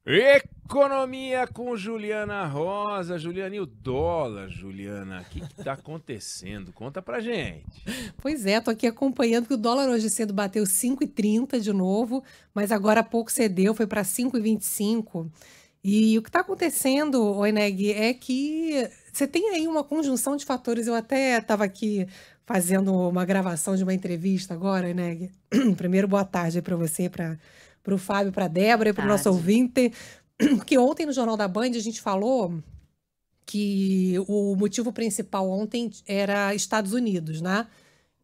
Economia com Juliana Rosa. Juliana, e o dólar, Juliana? O que tá acontecendo? Conta pra gente. Pois é, tô aqui acompanhando que o dólar hoje cedo bateu 5,30 de novo, mas agora há pouco cedeu, foi para 5,25. E o que está acontecendo, Oineg, é que você tem aí uma conjunção de fatores. Eu até estava aqui fazendo uma gravação de uma entrevista agora, Oineg. Primeiro, boa tarde aí para você, para o Fábio, para a Débora e para o nosso Tarde. ouvinte. Porque ontem no Jornal da Band a gente falou que o motivo principal ontem era Estados Unidos, né?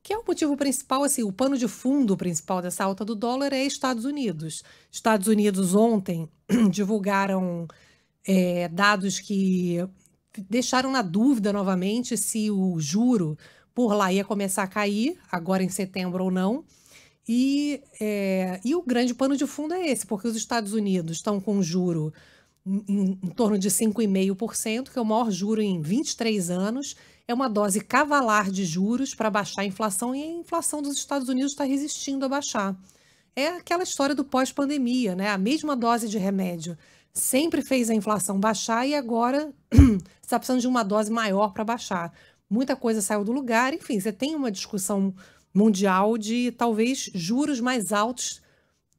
Que é o motivo principal, assim, o pano de fundo principal dessa alta do dólar é Estados Unidos. Estados Unidos ontem divulgaram dados que deixaram na dúvida novamente se o juro por lá ia começar a cair, agora em setembro ou não. E o grande pano de fundo é esse, porque os Estados Unidos estão com juro em torno de 5,5%, que é o maior juro em 23 anos. É uma dose cavalar de juros para baixar a inflação, e a inflação dos Estados Unidos está resistindo a baixar. É aquela história do pós-pandemia, né? A mesma dose de remédio sempre fez a inflação baixar e agora está precisando de uma dose maior para baixar. Muita coisa saiu do lugar, enfim, você tem uma discussão mundial de talvez juros mais altos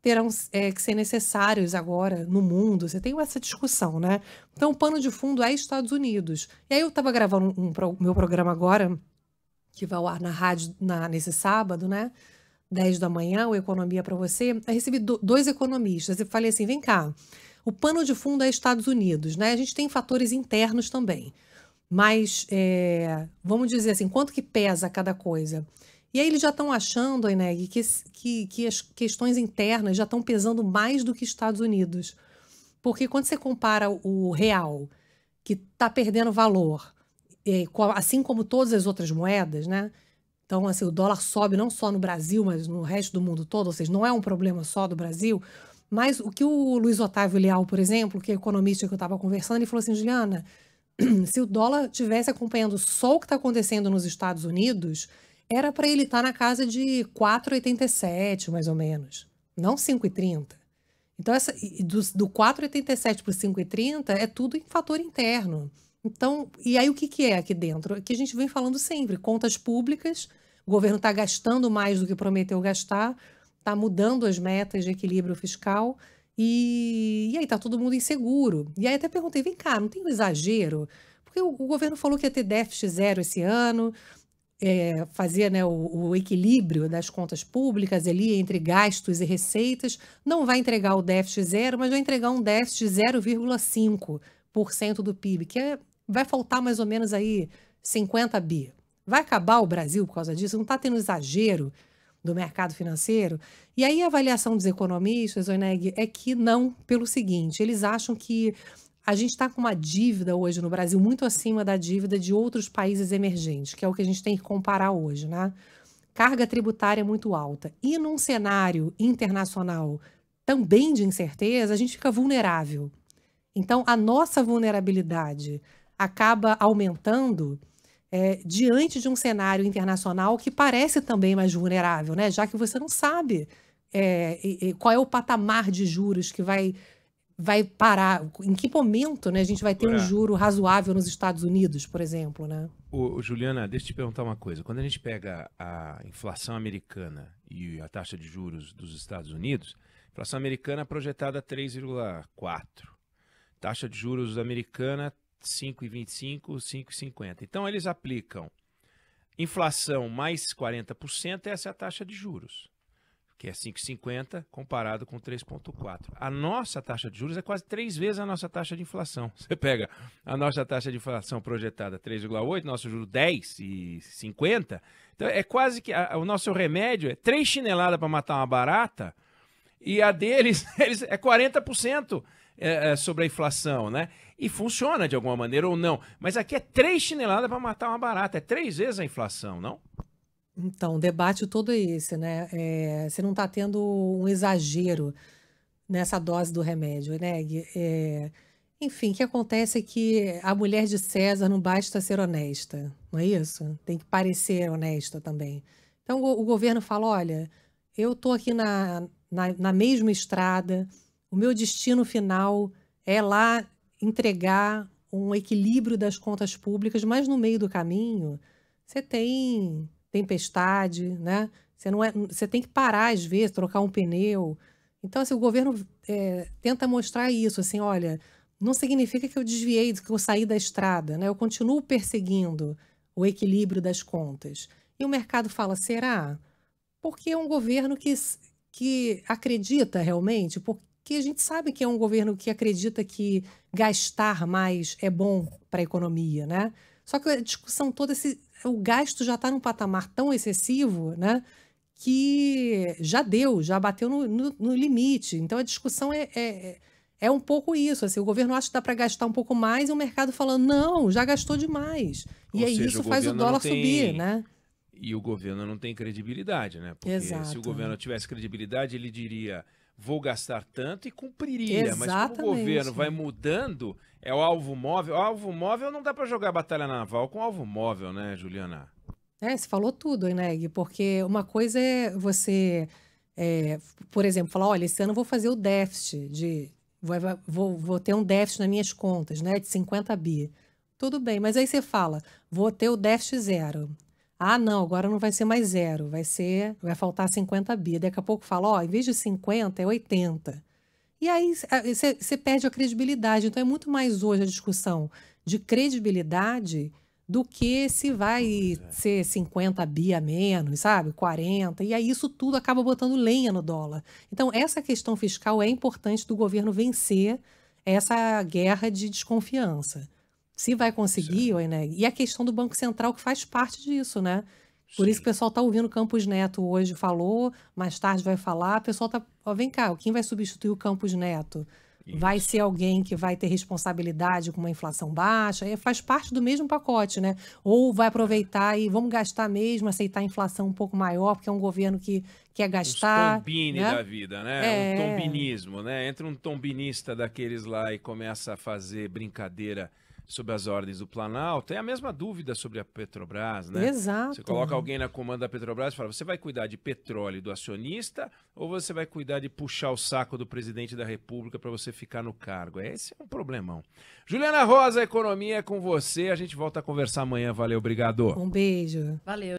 terão que ser necessários agora no mundo. Você tem essa discussão, né? Então, o pano de fundo é Estados Unidos. E aí eu estava gravando meu programa agora, que vai ao ar na rádio nesse sábado, né? 10 da manhã, o Economia para você. Eu recebi dois economistas e falei assim: vem cá, o pano de fundo é Estados Unidos, né? A gente tem fatores internos também. Mas, vamos dizer assim, quanto que pesa cada coisa? E aí eles já estão achando, Eneg, que as questões internas já estão pesando mais do que Estados Unidos. Porque quando você compara o real, que está perdendo valor, assim como todas as outras moedas, né? Então, assim, o dólar sobe não só no Brasil, mas no resto do mundo todo, ou seja, não é um problema só do Brasil. Mas o que o Luiz Otávio Leal, por exemplo, que é economista que eu estava conversando, ele falou assim: Juliana, se o dólar tivesse acompanhando só o que está acontecendo nos Estados Unidos, era para ele estar na casa de 4,87, mais ou menos, não 5,30. Então, do 4,87 para o 5,30 é tudo em fator interno. Então, e aí o que é aqui dentro? É que a gente vem falando sempre: contas públicas, o governo está gastando mais do que prometeu gastar, está mudando as metas de equilíbrio fiscal, e aí está todo mundo inseguro. E aí até perguntei: vem cá, não tem um exagero? Porque o governo falou que ia ter déficit zero esse ano, fazer, né, o equilíbrio das contas públicas ali entre gastos e receitas. Não vai entregar o déficit zero, mas vai entregar um déficit 0,5% do PIB, vai faltar mais ou menos aí 50 bi. Vai acabar o Brasil por causa disso? Não está tendo exagero do mercado financeiro? E aí a avaliação dos economistas, Oneg, é que não, pelo seguinte: eles acham que a gente está com uma dívida hoje no Brasil muito acima da dívida de outros países emergentes, que é o que a gente tem que comparar hoje, né? Carga tributária muito alta. E num cenário internacional também de incerteza, a gente fica vulnerável. Então, a nossa vulnerabilidade acaba aumentando diante de um cenário internacional que parece também mais vulnerável, né? Já que você não sabe qual é o patamar de juros que vai parar, em que momento, né, a gente vai ter um Agora, juro razoável nos Estados Unidos, por exemplo, né? Juliana, deixa eu te perguntar uma coisa. Quando a gente pega a inflação americana e a taxa de juros dos Estados Unidos, a inflação americana projetada 3,4. Taxa de juros americana 5,25, 5,50. Então eles aplicam inflação mais 40%, essa é a taxa de juros, que é 5,50 comparado com 3,4. A nossa taxa de juros é quase 3 vezes a nossa taxa de inflação. Você pega a nossa taxa de inflação projetada 3,8, nosso juro 10,50. Então é quase que o nosso remédio é 3 chineladas para matar uma barata, e a deles é 40% sobre a inflação, né? E funciona de alguma maneira ou não. Mas aqui é 3 chineladas para matar uma barata, é 3 vezes a inflação, não? Então, o debate todo é esse, né? Você não está tendo um exagero nessa dose do remédio, né? Enfim, o que acontece é que a mulher de César não basta ser honesta, não é isso? Tem que parecer honesta também. Então, o governo fala: olha, eu estou aqui na mesma estrada, o meu destino final é lá entregar um equilíbrio das contas públicas, mas no meio do caminho você tem tempestade, né? Você tem que parar às vezes, trocar um pneu. Então, assim, o governo tenta mostrar isso, assim, olha, não significa que eu desviei, que eu saí da estrada, né? Eu continuo perseguindo o equilíbrio das contas. E o mercado fala, será? Porque é um governo que acredita realmente, porque a gente sabe que é um governo que acredita que gastar mais é bom para a economia, né? Só que a discussão toda, o gasto já está num patamar tão excessivo, né? Que já deu, já bateu no limite. Então a discussão é um pouco isso. Assim, o governo acha que dá para gastar um pouco mais e o mercado falando, não, já gastou demais. E Ou aí seja, isso faz o dólar subir, né? E o governo não tem credibilidade, né? Porque se o Exato. governo tivesse credibilidade, ele diria, vou gastar tanto e cumpriria. Mas como o Exatamente. governo vai mudando, é o alvo móvel. O alvo móvel não dá para jogar batalha naval com alvo móvel, né, Juliana? Você falou tudo, Eneg, porque uma coisa é você, por exemplo, falar, olha, esse ano eu vou fazer o déficit vou ter um déficit nas minhas contas, né, de 50 bi. Tudo bem, mas aí você fala, vou ter o déficit zero. Ah, não, agora não vai ser mais zero, vai faltar 50 bi. Daqui a pouco fala, ó, em vez de 50 é 80. E aí você perde a credibilidade. Então é muito mais hoje a discussão de credibilidade do que se vai ser 50 bi a menos, sabe? 40. E aí isso tudo acaba botando lenha no dólar. Então essa questão fiscal é importante do governo vencer essa guerra de desconfiança. Se vai conseguir, Eneg, e a questão do Banco Central que faz parte disso, né? Por isso que o pessoal está ouvindo o Campos Neto hoje falou, mais tarde vai falar, o pessoal está, vem cá, quem vai substituir o Campos Neto? Isso. Vai ser alguém que vai ter responsabilidade com uma inflação baixa? Faz parte do mesmo pacote, né? Ou vai aproveitar e vamos gastar mesmo, aceitar a inflação um pouco maior, porque é um governo que quer gastar. Os tombini, né, da vida, né? Um tombinismo, né? Entra um tombinista daqueles lá e começa a fazer brincadeira sobre as ordens do Planalto, é a mesma dúvida sobre a Petrobras, né? Exato. Você coloca alguém na comando da Petrobras e fala, você vai cuidar de petróleo do acionista ou você vai cuidar de puxar o saco do presidente da República para você ficar no cargo? Esse é um problemão. Juliana Rosa, economia é com você. A gente volta a conversar amanhã. Valeu, obrigado. Um beijo. Valeu.